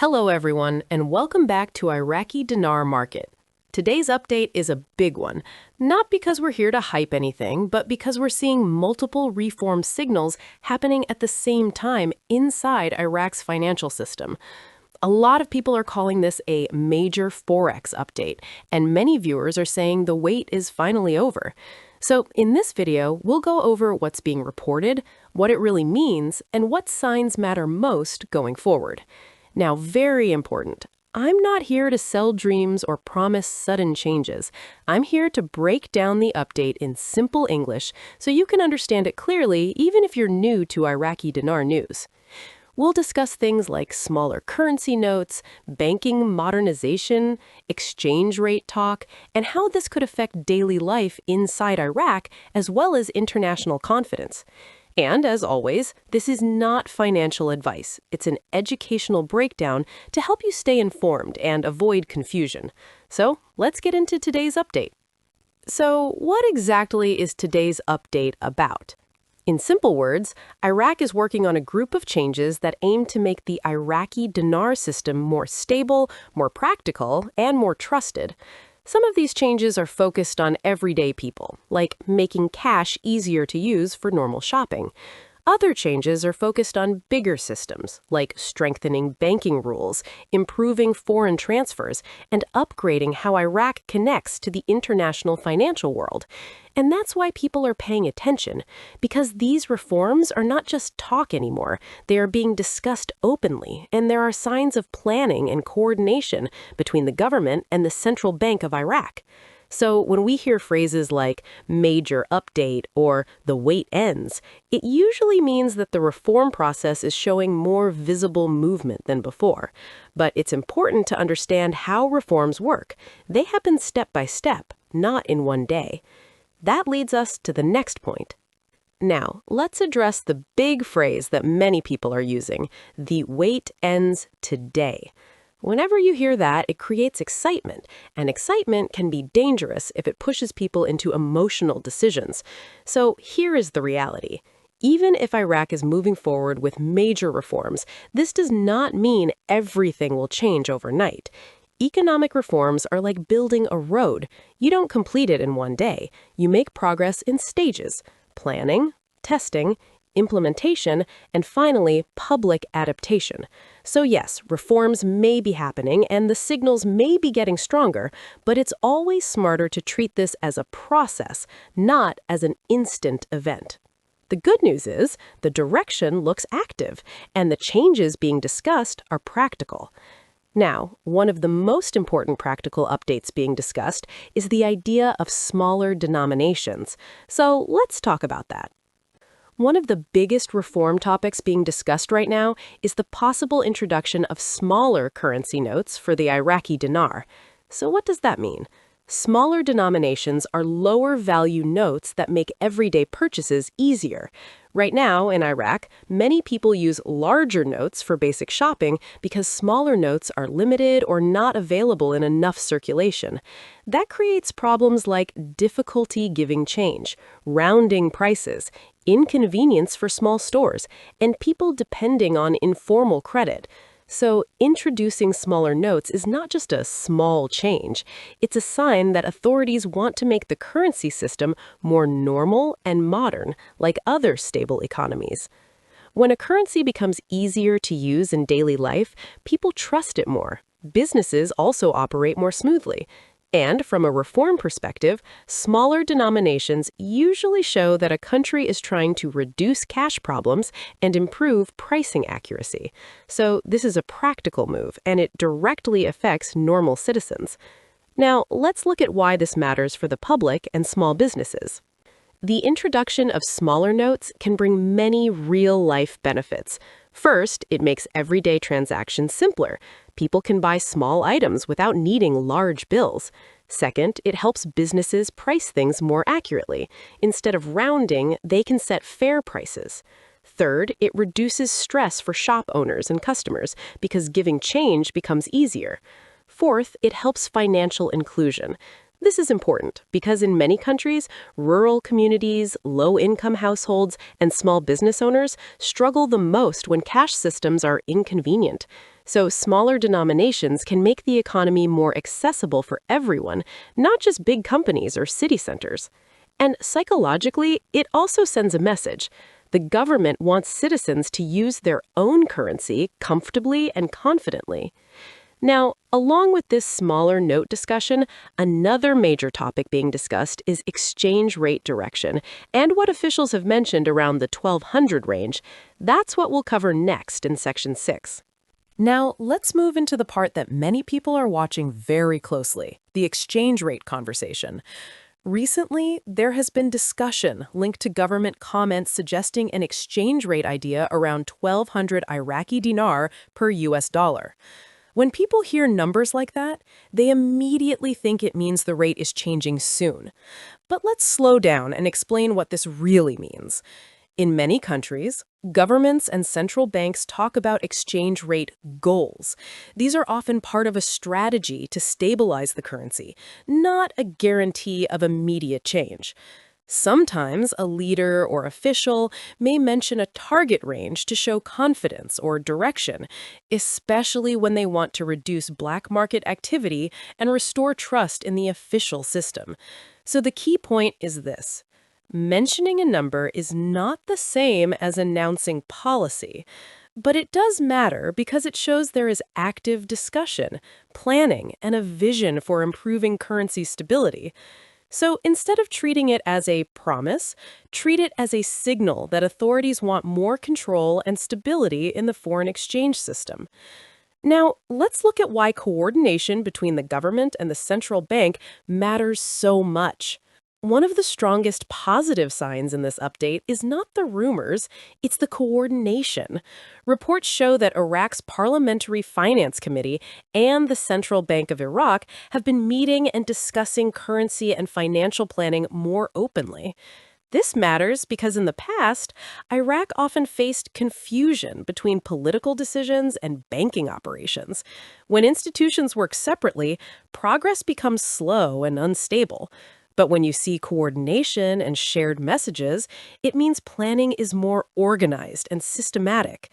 Hello everyone, and welcome back to Iraqi Dinar Market. Today's update is a big one, not because we're here to hype anything, but because we're seeing multiple reform signals happening at the same time inside Iraq's financial system. A lot of people are calling this a major Forex update, and many viewers are saying the wait is finally over. So in this video, we'll go over what's being reported, what it really means, and what signs matter most going forward. Now, very important, I'm not here to sell dreams or promise sudden changes. I'm here to break down the update in simple English so you can understand it clearly even if you're new to Iraqi dinar news. We'll discuss things like smaller currency notes, banking modernization, exchange rate talk, and how this could affect daily life inside Iraq as well as international confidence. And as always, this is not financial advice. It's an educational breakdown to help you stay informed and avoid confusion. So let's get into today's update. So what exactly is today's update about? In simple words, Iraq is working on a group of changes that aim to make the Iraqi dinar system more stable, more practical, and more trusted. Some of these changes are focused on everyday people, like making cash easier to use for normal shopping. Other changes are focused on bigger systems, like strengthening banking rules, improving foreign transfers, and upgrading how Iraq connects to the international financial world. And that's why people are paying attention, because these reforms are not just talk anymore. They are being discussed openly, and there are signs of planning and coordination between the government and the Central Bank of Iraq. So when we hear phrases like major update or the wait ends, it usually means that the reform process is showing more visible movement than before. But it's important to understand how reforms work. They happen step by step, not in one day. That leads us to the next point. Now, let's address the big phrase that many people are using, the wait ends today. Whenever you hear that, it creates excitement, and excitement can be dangerous if it pushes people into emotional decisions. So here is the reality. Even if Iraq is moving forward with major reforms, this does not mean everything will change overnight. Economic reforms are like building a road. You don't complete it in one day. You make progress in stages: planning, testing, implementation, and finally, public adaptation. So yes, reforms may be happening and the signals may be getting stronger, but it's always smarter to treat this as a process, not as an instant event. The good news is the direction looks active, and the changes being discussed are practical. Now, one of the most important practical updates being discussed is the idea of smaller denominations. So let's talk about that. One of the biggest reform topics being discussed right now is the possible introduction of smaller currency notes for the Iraqi dinar. So what does that mean? Smaller denominations are lower value notes that make everyday purchases easier. Right now, in Iraq, many people use larger notes for basic shopping because smaller notes are limited or not available in enough circulation. That creates problems like difficulty giving change, rounding prices, inconvenience for small stores, and people depending on informal credit. So introducing smaller notes is not just a small change. It's a sign that authorities want to make the currency system more normal and modern, like other stable economies. When a currency becomes easier to use in daily life, people trust it more. Businesses also operate more smoothly. And from a reform perspective, smaller denominations usually show that a country is trying to reduce cash problems and improve pricing accuracy. So this is a practical move, and it directly affects normal citizens. Now, let's look at why this matters for the public and small businesses. The introduction of smaller notes can bring many real-life benefits. First, it makes everyday transactions simpler. People can buy small items without needing large bills. Second, it helps businesses price things more accurately. Instead of rounding, they can set fair prices. Third, it reduces stress for shop owners and customers because giving change becomes easier. Fourth, it helps financial inclusion. This is important because in many countries, rural communities, low-income households, and small business owners struggle the most when cash systems are inconvenient. So smaller denominations can make the economy more accessible for everyone, not just big companies or city centers. And psychologically, it also sends a message. The government wants citizens to use their own currency comfortably and confidently. Now, along with this smaller note discussion, another major topic being discussed is exchange rate direction and what officials have mentioned around the 1200 range. That's what we'll cover next in Section 6. Now, let's move into the part that many people are watching very closely, the exchange rate conversation. Recently, there has been discussion linked to government comments suggesting an exchange rate idea around 1,200 Iraqi dinar per US dollar. When people hear numbers like that, they immediately think it means the rate is changing soon. But let's slow down and explain what this really means. In many countries, governments and central banks talk about exchange rate goals. These are often part of a strategy to stabilize the currency, not a guarantee of immediate change. Sometimes a leader or official may mention a target range to show confidence or direction, especially when they want to reduce black market activity and restore trust in the official system. So the key point is this. Mentioning a number is not the same as announcing policy, but it does matter because it shows there is active discussion, planning, and a vision for improving currency stability. So instead of treating it as a promise, treat it as a signal that authorities want more control and stability in the foreign exchange system. Now, let's look at why coordination between the government and the central bank matters so much. One of the strongest positive signs in this update is not the rumors, it's the coordination. Reports show that Iraq's Parliamentary Finance Committee and the Central Bank of Iraq have been meeting and discussing currency and financial planning more openly. This matters because in the past, Iraq often faced confusion between political decisions and banking operations. When institutions work separately, progress becomes slow and unstable. But when you see coordination and shared messages, it means planning is more organized and systematic.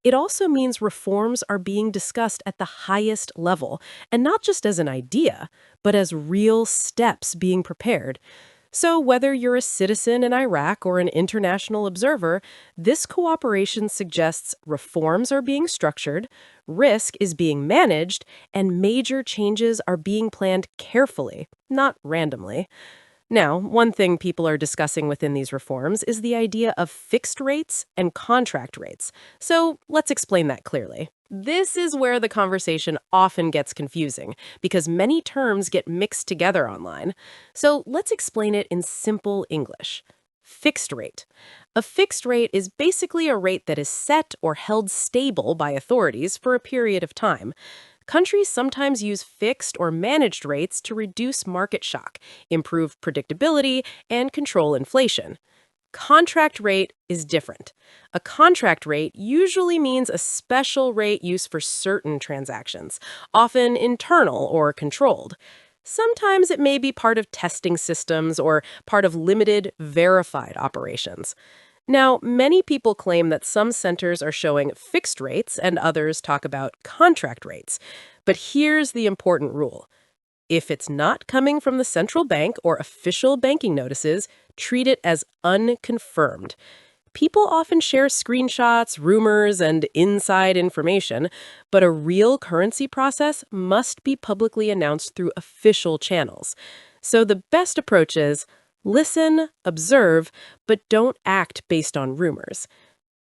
It also means reforms are being discussed at the highest level, and not just as an idea, but as real steps being prepared. So whether you're a citizen in Iraq or an international observer, this cooperation suggests reforms are being structured, risk is being managed, and major changes are being planned carefully, not randomly. Now, one thing people are discussing within these reforms is the idea of fixed rates and contract rates. So let's explain that clearly. This is where the conversation often gets confusing because many terms get mixed together online. So let's explain it in simple English. Fixed rate. A fixed rate is basically a rate that is set or held stable by authorities for a period of time. Countries sometimes use fixed or managed rates to reduce market shock, improve predictability, and control inflation. Contract rate is different. A contract rate usually means a special rate used for certain transactions, often internal or controlled. Sometimes it may be part of testing systems or part of limited, verified operations. Now, many people claim that some centers are showing fixed rates and others talk about contract rates. But here's the important rule. If it's not coming from the central bank or official banking notices, treat it as unconfirmed. People often share screenshots, rumors, and inside information, but a real currency process must be publicly announced through official channels. So the best approach is listen, observe, but don't act based on rumors.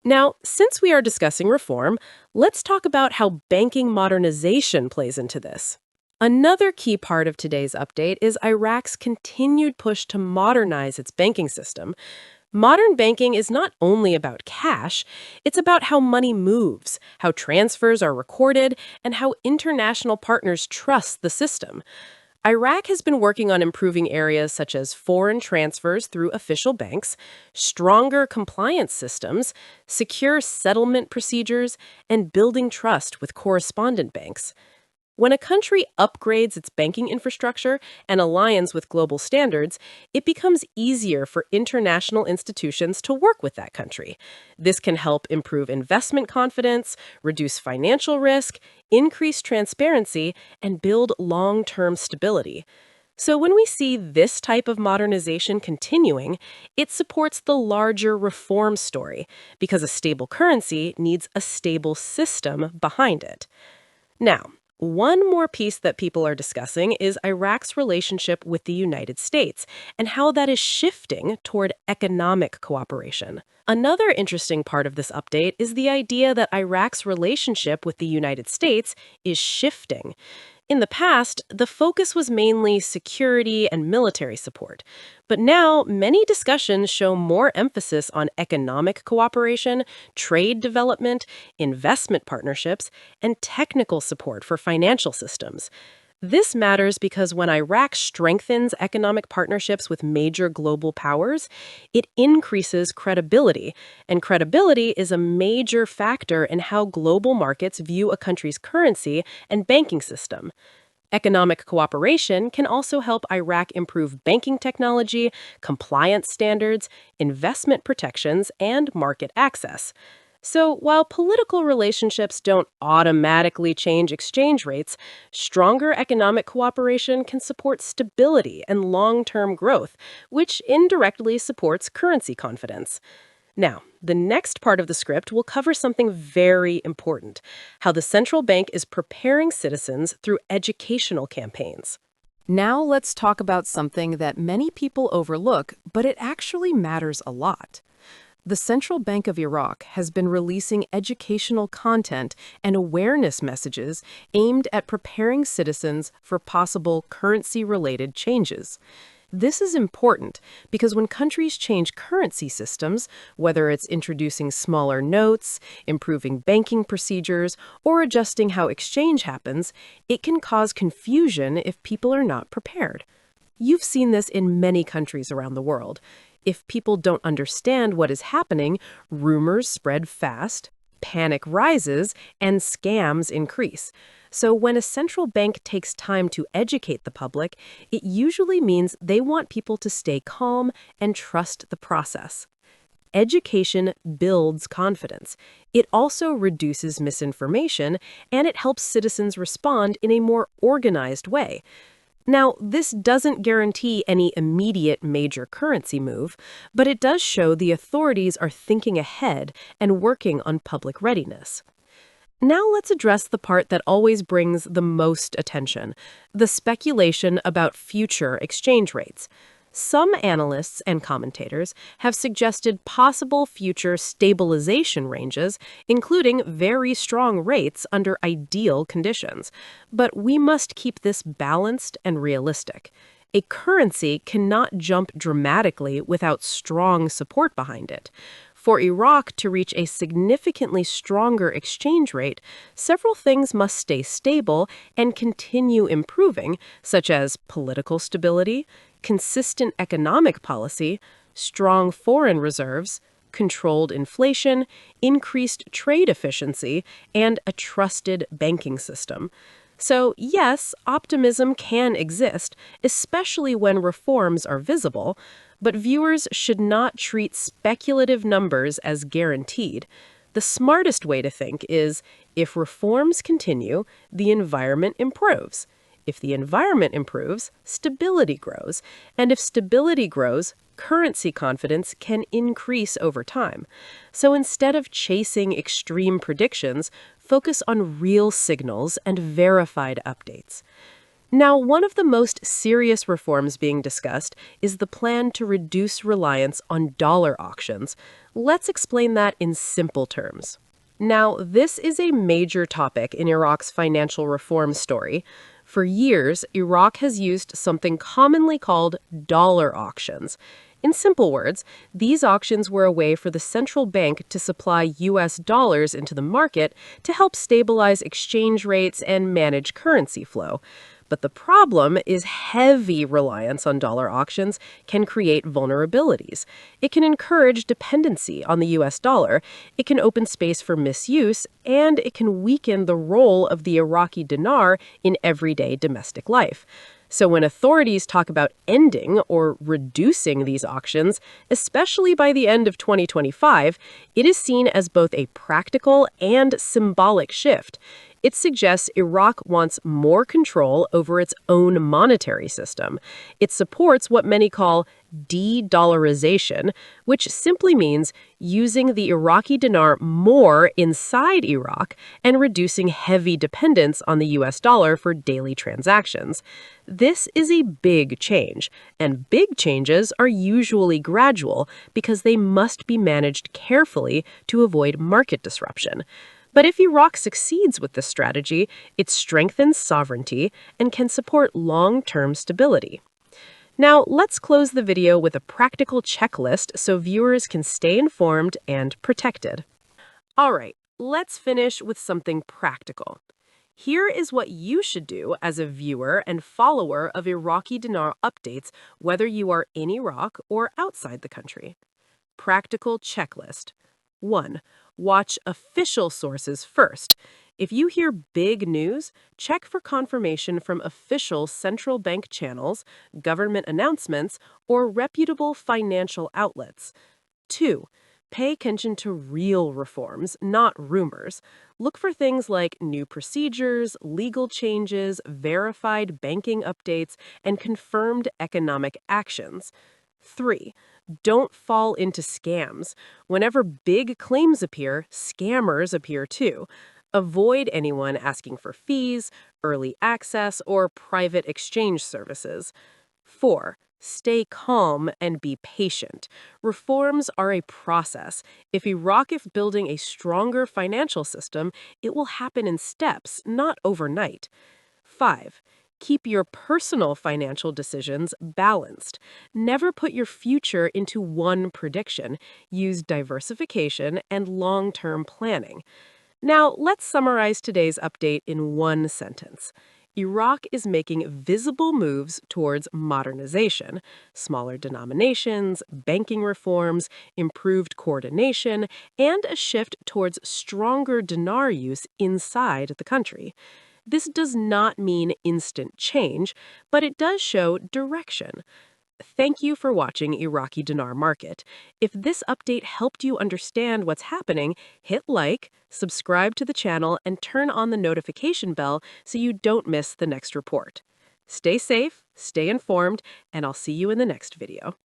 Now, since we are discussing reform, let's talk about how banking modernization plays into this. Another key part of today's update is Iraq's continued push to modernize its banking system. Modern banking is not only about cash, it's about how money moves, how transfers are recorded, and how international partners trust the system. Iraq has been working on improving areas such as foreign transfers through official banks, stronger compliance systems, secure settlement procedures, and building trust with correspondent banks. When a country upgrades its banking infrastructure and aligns with global standards, it becomes easier for international institutions to work with that country. This can help improve investment confidence, reduce financial risk, increase transparency, and build long term stability. So, when we see this type of modernization continuing, it supports the larger reform story because a stable currency needs a stable system behind it. Now, one more piece that people are discussing is Iraq's relationship with the United States and how that is shifting toward economic cooperation. Another interesting part of this update is the idea that Iraq's relationship with the United States is shifting. In the past, the focus was mainly security and military support, but now many discussions show more emphasis on economic cooperation, trade development, investment partnerships, and technical support for financial systems. This matters because when Iraq strengthens economic partnerships with major global powers, it increases credibility, and credibility is a major factor in how global markets view a country's currency and banking system. Economic cooperation can also help Iraq improve banking technology, compliance standards, investment protections, and market access. So, while political relationships don't automatically change exchange rates, stronger economic cooperation can support stability and long term growth, which indirectly supports currency confidence. Now, the next part of the script will cover something very important: how the central bank is preparing citizens through educational campaigns. Now let's talk about something that many people overlook, but it actually matters a lot. The Central Bank of Iraq has been releasing educational content and awareness messages aimed at preparing citizens for possible currency-related changes. This is important because when countries change currency systems, whether it's introducing smaller notes, improving banking procedures, or adjusting how exchange happens, it can cause confusion if people are not prepared. You've seen this in many countries around the world. If people don't understand what is happening, rumors spread fast, panic rises, and scams increase. So when a central bank takes time to educate the public, it usually means they want people to stay calm and trust the process. Education builds confidence. It also reduces misinformation, and it helps citizens respond in a more organized way. Now, this doesn't guarantee any immediate major currency move, but it does show the authorities are thinking ahead and working on public readiness. Now let's address the part that always brings the most attention: the speculation about future exchange rates. Some analysts and commentators have suggested possible future stabilization ranges, including very strong rates under ideal conditions. But we must keep this balanced and realistic. A currency cannot jump dramatically without strong support behind it. For Iraq to reach a significantly stronger exchange rate, several things must stay stable and continue improving, such as political stability, consistent economic policy, strong foreign reserves, controlled inflation, increased trade efficiency, and a trusted banking system. So, yes, optimism can exist, especially when reforms are visible, but viewers should not treat speculative numbers as guaranteed. The smartest way to think is, if reforms continue, the environment improves. If the environment improves, stability grows. And if stability grows, currency confidence can increase over time. So instead of chasing extreme predictions, focus on real signals and verified updates. Now, one of the most serious reforms being discussed is the plan to reduce reliance on dollar auctions. Let's explain that in simple terms. Now, this is a major topic in Iraq's financial reform story. For years, Iraq has used something commonly called dollar auctions. In simple words, these auctions were a way for the central bank to supply U.S. dollars into the market to help stabilize exchange rates and manage currency flow. But the problem is heavy reliance on dollar auctions can create vulnerabilities. It can encourage dependency on the US dollar, it can open space for misuse, and it can weaken the role of the Iraqi dinar in everyday domestic life. So when authorities talk about ending or reducing these auctions, especially by the end of 2025, it is seen as both a practical and symbolic shift. It suggests Iraq wants more control over its own monetary system. It supports what many call de-dollarization, which simply means using the Iraqi dinar more inside Iraq and reducing heavy dependence on the US dollar for daily transactions. This is a big change, and big changes are usually gradual because they must be managed carefully to avoid market disruption. But if Iraq succeeds with this strategy, it strengthens sovereignty and can support long-term stability. Now, let's close the video with a practical checklist so viewers can stay informed and protected. All right, let's finish with something practical. Here is what you should do as a viewer and follower of Iraqi dinar updates, whether you are in Iraq or outside the country. Practical checklist. 1. Watch official sources first. If you hear big news, check for confirmation from official central bank channels, government announcements, or reputable financial outlets. 2. Pay attention to real reforms, not rumors. Look for things like new procedures, legal changes, verified banking updates, and confirmed economic actions. 3. Don't fall into scams. Whenever big claims appear, scammers appear too. Avoid anyone asking for fees, early access, or private exchange services. 4. Stay calm and be patient. Reforms are a process. If Iraq is building a stronger financial system, it will happen in steps, not overnight. 5. Keep your personal financial decisions balanced. Never put your future into one prediction. Use diversification and long-term planning. Now, let's summarize today's update in one sentence. Iraq is making visible moves towards modernization, smaller denominations, banking reforms, improved coordination, and a shift towards stronger dinar use inside the country. This does not mean instant change, but it does show direction. Thank you for watching Iraqi Dinar Market. If this update helped you understand what's happening, hit like, subscribe to the channel, and turn on the notification bell so you don't miss the next report. Stay safe, stay informed, and I'll see you in the next video.